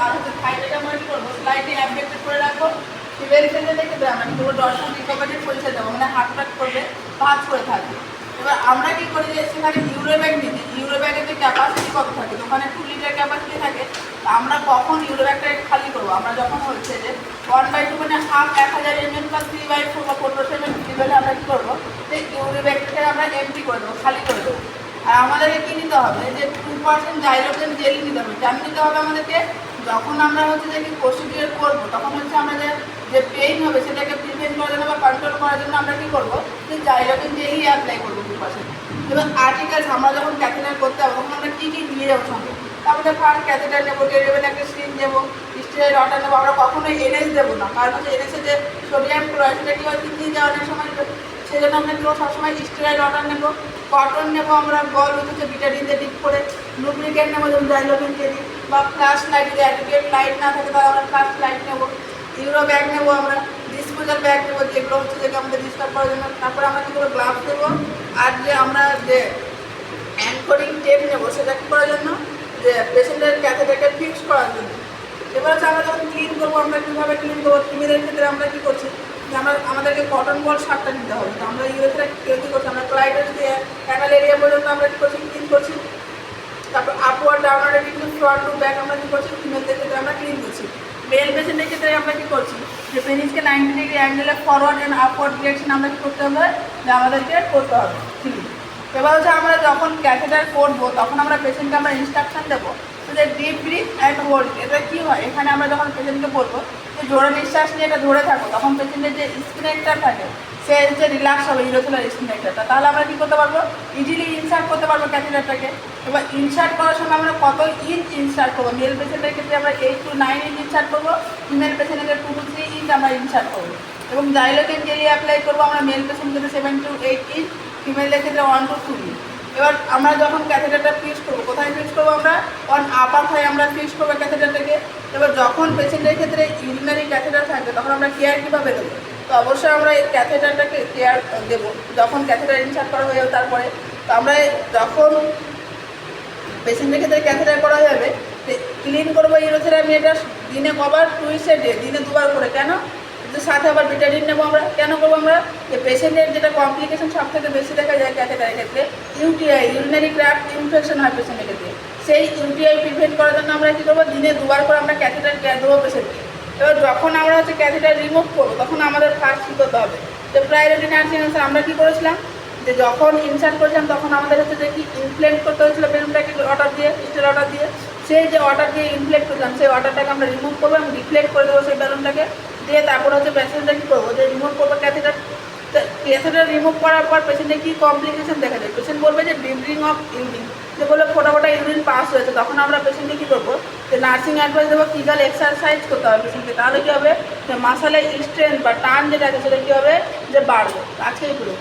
আর হচ্ছে থাইটাকে আমরা কী করবো স্লাইডে অ্যাবডেক্টেড করে রাখবো। ফিমেল ক্ষেত্রে দেখে দেবো আমরা কী করবো ডরসাল রিকভারের পরিচয় দেবো, মানে হাতটা করবে ভাঁজ করে থাকবে। এবার আমরা কী করি যে সেখানে ইউরো ব্যাগ নিতে, ইউরো ব্যাগের যে ক্যাপাসিটি কত থাকে, ওখানে 2 লিটার ক্যাপাসিটি থাকে। আমরা কখন ইউরো ব্যাগটাকে খালি করবো, আমরা যখন হচ্ছে যে 1/2 মানে হাফ 1000 ml বা 3/4 বা 1500 ml লেভেলে আমরা কী করবো যে ইউরো ব্যাগটাকে আমরা এমটি করে দেবো, খালি করে দেবো। আর আমাদেরকে কী নিতে হবে যে 2% জাইলোকেন জেলি নিতে হবে। কেন নিতে হবে আমাদেরকে, যখন আমরা হচ্ছে যে প্রসিডিওর করবো তখন হচ্ছে আমরা যে পেইন হবে সেটাকে প্রিভেন্ট করার জন্য বা কন্ট্রোল করার জন্য আমরা কী করবো যে জাইলোকেন জেলি অ্যাপ্লাই করবো 2%। এবার আর্টিকেলস আমরা যখন ক্যাথেটার করতে হবে তখন আমরা কী কী নিয়ে যাবো সঙ্গে, তারপরে ফার্স্ট ক্যাথেটার নেবো, ডেলিভারি একটা স্টিম দেবো, স্টিরাইড ওয়াটার নেবো। আমরা কখনোই এনএস দেবো না, কারণ হচ্ছে এনএসে যে সোডিয়াম ক্লোরাইড সেটা কী হয় কিডনি যাওয়ার সময়, সেই জন্য আমরা কী সবসময় স্টিরাইড ওয়াটার নেবো। কটন নেবো আমরা বল হচ্ছে বিটাডিন দিয়ে ডিপ করে, লুব্রিকেন্ট নেবো যেমন জাইলোকেন জেলি, বা ফ্ল্যাশ লাইট যদি অ্যাডিকেট লাইট না থাকে তাহলে আমরা ফ্ল্যাশ লাইট নেবো। ইউরো ব্যাগ নেবো আমরা, ডিসপোজাল ব্যাগ নেবো যেগুলো হচ্ছে যে আমাদের ডিস্টার্ব করার জন্য। তারপরে আমরা কী করবো গ্লাভস দেবো, আর যে আমরা যে অ্যাঙ্করিং টেপ নেবো সেটা কী করার জন্য যে পেশেন্টের ক্যাথেটারকে ফিক্স করার জন্য। এবার হচ্ছে আমরা যখন ক্লিন করবো আমরা কীভাবে ক্লিন করবো, ফিমেলের ক্ষেত্রে আমরা কী করছি যে আমাদেরকে কটন বল সারটা নিতে হবে। তো আমরা ইউরোথেরা কী করছি, আমরা ক্লাইডের দিয়ে ক্যানাল এরিয়া পর্যন্ত আমরা কী করছি ক্লিন করছি। তারপর আপওয়ার্ড ডাউনওয়ার্ড কিন্তু ফ্রন্ট টু ব্যাক আমরা কী করছি ফিমেলদের ক্ষেত্রে আমরা ক্লিন করছি। মেল পেশেন্টের ক্ষেত্রে আমরা কী করছি যে পেনিসকে 90 ডিগ্রি অ্যাঙ্গেলে ফরওয়ার্ড অ্যান্ড আপওয়ার্ড ডিরেকশন আমরা কী করতে হবে যে আমাদেরকে করতে হবে ক্লিন। এবার হচ্ছে আমরা যখন ক্যাথেটার করবো তখন আমরা পেশেন্টকে আমরা ইনস্ট্রাকশন দেবো যে ডিপ ব্রিথ অ্যান্ড হোল্ড। এটা কী হয়, এখানে আমরা যখন পেশেন্টকে বলবো যে জোরে নিঃশ্বাস নিয়ে এটা ধরে থাকো, তখন পেশেন্টের যে স্পিনেক্টার থাকে সে হচ্ছে রিল্যাক্স হবে ইউরোথেলার স্পিনেক্টারটা, তাহলে আমরা কী করতে পারবো ইজিলি ইনসার্ট করতে পারবো ক্যাথেটারটাকে। এবার ইনসার্ট করার সময় আমরা কত ইঞ্চ ইনসার্ট করবো, মেল পেশেন্টের ক্ষেত্রে আমরা 8 to 9 ইঞ্চ ইনসার্ট করবো, ফিমেল পেশেন্টের 2 to 3 ইঞ্চ আমরা ইনসার্ট করবো। এবং জাইলোকেন জেলি অ্যাপ্লাই করবো আমরা মেল পেশেন্টের ক্ষেত্রে 7 to 8 ইঞ্চ, ফিমেলের ক্ষেত্রে 1 to 2 ইঞ্চ। এবার আমরা যখন ক্যাথেটারটা ফিক্স করবো, কোথায় ফিক্স করবো আমরা অন আপার থাই আমরা ফিক্স করবো ক্যাথেটারটাকে। এবার যখন পেশেন্টের ক্ষেত্রে ইউরিনারি ক্যাথেটার থাকবে তখন আমরা কেয়ার কীভাবে দেবো, তো অবশ্যই আমরা এই ক্যাথেটারটাকে কেয়ার দেবো যখন ক্যাথেটার ইনসার্ট করা হয়ে যাবে। তারপরে তো আমরা যখন পেশেন্টের ক্ষেত্রে ক্যাথেটার করা যাবে ক্লিন করবো ইউরোথেরাপি, এটা দিনে কবার 2 ডে, দিনে 2 বার করে। কেন, সাথে আবার বিটাডিন নেবো আমরা। কেন করবো আমরা, যে পেশেন্টের যেটা কমপ্লিকেশন সব থেকে বেশি দেখা যায় ক্যাথেটারের ক্ষেত্রে ইউটিআই, ইউরিনারি ট্র্যাক্ট ইনফেকশন হয় পেশেন্টের ক্ষেত্রে। সেই ইউটিআই প্রিভেন্ট করার জন্য আমরা কী করবো দিনে 2 বার করে আমরা ক্যাথেটার কেয়ার দেবো পেশেন্টকে। এবার যখন আমরা হচ্ছে ক্যাথেটার রিমুভ করবো তখন আমাদের ফার্স্ট কী করতে হবে, যে প্রায়োরিটি নার্সিং হোমে আমরা কী করেছিলাম যে যখন ইনসার্ট করেছিলাম তখন আমাদের হচ্ছে যে কি ইনফ্লেট করতে হয়েছিল বেলুনটাকে অর্ডার দিয়ে, স্টিল অর্ডার দিয়ে। সেই যে অর্ডার দিয়ে ইনফ্লেট করছিলাম সেই অর্ডারটাকে আমরা রিমুভ করবো এবং রিফ্লেক্ট করে দেবো সেই বেলুনটাকে দিয়ে। তারপর হচ্ছে পেশেন্টটা কী করবো যে রিমুভ করবো ক্যাথেটার। ক্যাথেটার রিমুভ করার পর পেশেন্টের কী কমপ্লিকেশন দেখা যায়, পেশেন্ট বলবে যে ড্রিঙ্কিং অফ ইউরিন, যে বলে ফোটা ফোটা ইউরিন পাস হয়েছে, তখন আমরা পেশেন্টকে কী করবো যে নার্সিং অ্যাডভাইস দেবো ফিজিক্যাল এক্সারসাইজ করতে হবে পেশেন্টকে। তাহলে কী হবে যে মাসালের স্ট্রেংথ বা টান যেটা আছে সেটা কী হবে যে বাড়বে। আজকে এই পুরো